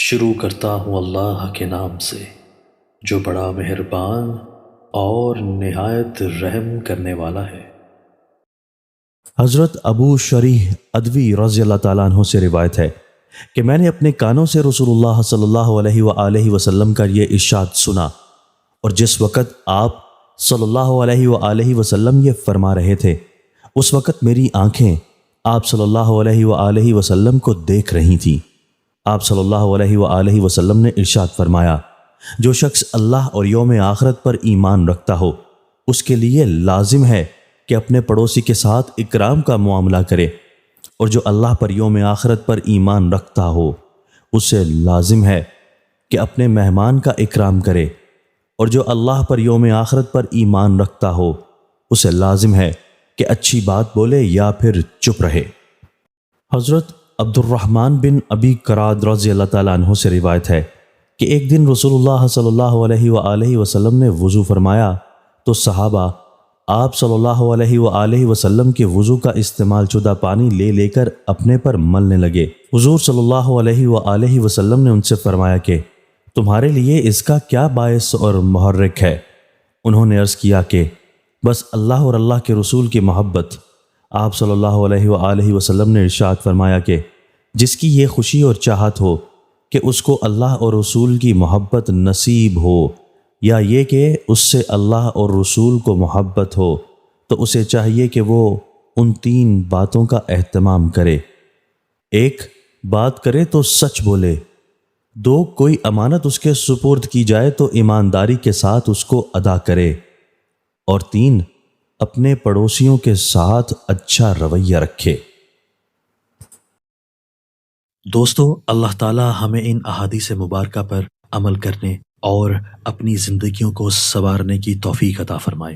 شروع کرتا ہوں اللہ کے نام سے جو بڑا مہربان اور نہایت رحم کرنے والا ہے۔ حضرت ابو شریح ادوی رضی اللہ تعالیٰ عنہ سے روایت ہے کہ میں نے اپنے کانوں سے رسول اللہ صلی اللہ علیہ وآلہ وسلم کا یہ ارشاد سنا، اور جس وقت آپ صلی اللہ علیہ وآلہ وسلم یہ فرما رہے تھے اس وقت میری آنکھیں آپ صلی اللہ علیہ وآلہ وسلم کو دیکھ رہی تھیں۔ آپ صلی اللہ علیہ وآلہ وسلم نے ارشاد فرمایا، جو شخص اللہ اور یوم آخرت پر ایمان رکھتا ہو اس کے لیے لازم ہے کہ اپنے پڑوسی کے ساتھ اکرام کا معاملہ کرے، اور جو اللہ پر یوم آخرت پر ایمان رکھتا ہو اسے لازم ہے کہ اپنے مہمان کا اکرام کرے، اور جو اللہ پر یوم آخرت پر ایمان رکھتا ہو اسے لازم ہے کہ اچھی بات بولے یا پھر چپ رہے۔ حضرت عبد الرحمن بن ابی کراد رضی اللہ تعالیٰ عنہ سے روایت ہے کہ ایک دن رسول اللہ صلی اللہ علیہ وآلہ وسلم نے وضو فرمایا تو صحابہ آپ صلی اللہ علیہ وآلہ وسلم کے وضو کا استعمال شدہ پانی لے لے کر اپنے پر ملنے لگے۔ حضور صلی اللہ علیہ وآلہ وسلم نے ان سے فرمایا کہ تمہارے لیے اس کا کیا باعث اور محرک ہے؟ انہوں نے عرض کیا کہ بس اللہ اور اللہ کے رسول کی محبت۔ آپ صلی اللہ علیہ وآلہ وسلم نے ارشاد فرمایا کہ جس کی یہ خوشی اور چاہت ہو کہ اس کو اللہ اور رسول کی محبت نصیب ہو، یا یہ کہ اس سے اللہ اور رسول کو محبت ہو، تو اسے چاہیے کہ وہ ان تین باتوں کا اہتمام کرے: ایک، بات کرے تو سچ بولے; دو، کوئی امانت اس کے سپرد کی جائے تو ایمانداری کے ساتھ اس کو ادا کرے; اور تین، اپنے پڑوسیوں کے ساتھ اچھا رویہ رکھے۔ دوستو، اللہ تعالی ہمیں ان احادیث مبارکہ پر عمل کرنے اور اپنی زندگیوں کو سنوارنے کی توفیق عطا فرمائے۔